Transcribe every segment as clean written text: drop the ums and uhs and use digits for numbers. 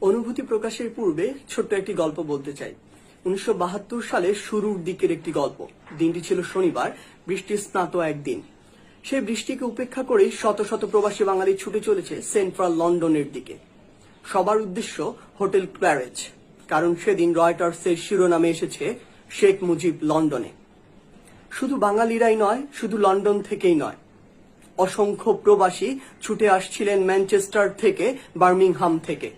অনুভূতি প্রকাশের পূর্বে ছোট্ট একটি গল্প বলতে চাই। 1972 সালের শুরুর দিকের একটি গল্প। দিনটি ছিল শনিবার, বৃষ্টি স্নাত একদিন। সেই বৃষ্টিকে উপেক্ষা করেই শত শত প্রবাসী বাঙালি ছুটে চলেছে সেন্ট্রাল লন্ডনের দিকে। সবার উদ্দেশ্য হোটেল ক্ল্যারেজ, কারণ সেদিন রয়টার্সের শিরোনামে এসেছে শেখ মুজিব লন্ডনে। শুধু বাঙালিরাই নয়, শুধু লন্ডন থেকেই নয়, অসংখ্য প্রবাসী ছুটে আসছিলেন ম্যানচেস্টার থেকে, বার্মিংহাম থেকে।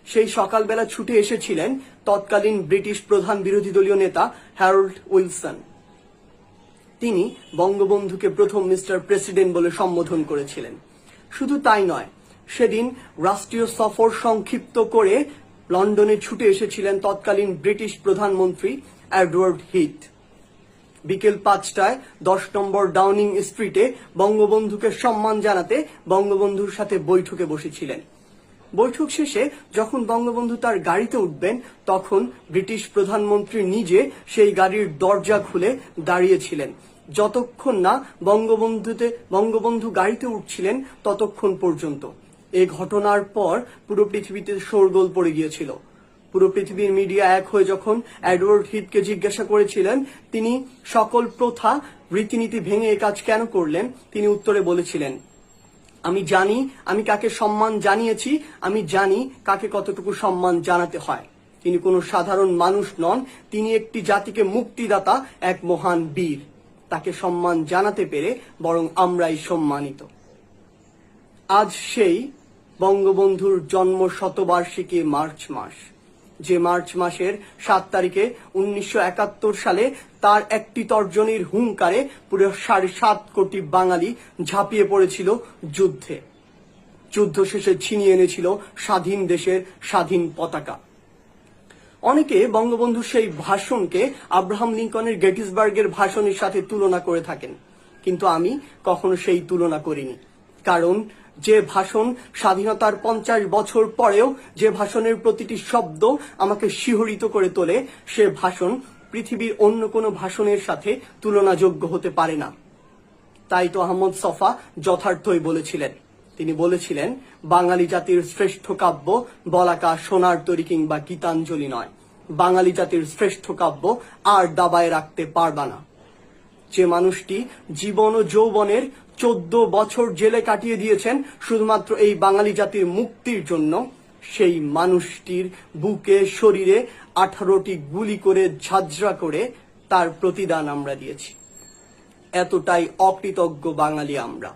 সেই সকালবেলা ছুটে এসেছিলেন তৎকালীন ব্রিটিশ প্রধান বিরোধী দলীয় নেতা হ্যারল্ড উইলসন। তিনি বঙ্গবন্ধুকে প্রথম মিস্টার প্রেসিডেন্ট বলে সম্বোধন করেছিলেন। শুধু তাই নয়, সেদিন রাষ্ট্রীয় সফর সংক্ষিপ্ত করে লন্ডনে ছুটে এসেছিলেন তৎকালীন ব্রিটিশ প্রধানমন্ত্রী এডওয়ার্ড হিথ। বিকেল 5টায় 10 নম্বর ডাউনিং স্ট্রিটে বঙ্গবন্ধুকে সম্মান জানাতে বঙ্গবন্ধুর সাথে বৈঠকে বসেছিলেন। বৈঠক শেষে যখন বঙ্গবন্ধু তার গাড়িতে উঠবেন, তখন ব্রিটিশ প্রধানমন্ত্রী নিজে সেই গাড়ির দরজা খুলে দাঁড়িয়েছিলেন। যতক্ষণ না বঙ্গবন্ধু গাড়িতে উঠছিলেন ততক্ষণ পর্যন্ত। এই ঘটনার পর পুরো পৃথিবীতে শোরগোল পড়ে গিয়েছিল। পুরো পৃথিবীর মিডিয়া এক হয়ে যখন এডওয়ার্ড হিথকে জিজ্ঞাসা করেছিলেন তিনি সকল প্রথা রীতিনীতি ভেঙে এ কাজ কেন করলেন, তিনি উত্তরে বলেছিলেন, আমি জানি আমি কাকে সম্মান জানিয়েছি, আমি জানি কাকে কতটুকু সম্মান জানাতে হয়। তিনি কোনো সাধারণ মানুষ নন, তিনি একটি জাতিকে মুক্তিদাতা, এক মহান বীর। তাকে সম্মান জানাতে পেরে বরং আমরাই সম্মানিত। আজ সেই বঙ্গবন্ধুর জন্ম শতবার্ষিকী মার্চ মাস, যে মার্চ মাসের 7 তারিখে 1971 সালে তার একটি তর্জনীর হুঙ্কারে পুরো 7.5 কোটি বাঙালি ঝাঁপিয়ে পড়েছিল যুদ্ধে। যুদ্ধ শেষে ছিনিয়ে এনেছিল স্বাধীন দেশের স্বাধীন পতাকা। অনেকে বঙ্গবন্ধুর সেই ভাষণকে আব্রাহাম লিঙ্কনের গেটিসবার্গের ভাষণের সাথে তুলনা করে থাকেন, কিন্তু আমি কখনো সেই তুলনা করিনি। কারণ যে ভাষণ স্বাধীনতার 50 বছর পরেও যে ভাষণের প্রতিটি শব্দ আমাকে শিহরিত করে তোলে, সে ভাষণ পৃথিবীর অন্য কোনো ভাষণের সাথে তুলনাযোগ্য হতে পারে না। তাই তো আহমদ ছফা যথার্থই বলেছিলেন। তিনি বলেছিলেন, বাঙালি জাতির শ্রেষ্ঠ কাব্য বলাকা সোনার তরী কিংবা গীতাঞ্জলি নয়, বাঙালি জাতির শ্রেষ্ঠ কাব্য আর দাবায় রাখতে পারবা না। যে মানুষটি জীবন ও যৌবনের 14 বছর জেলে কাটিয়ে দিয়েছেন শুধুমাত্র এই বাঙালি জাতির মুক্তির জন্য, সেই মানুষটির বুকে শরীরে 18টি গুলি করে ঝাঁঝরা করে তার প্রতিদান আমরা দিয়েছি। এতটাই অকৃতজ্ঞ বাঙালি আমরা।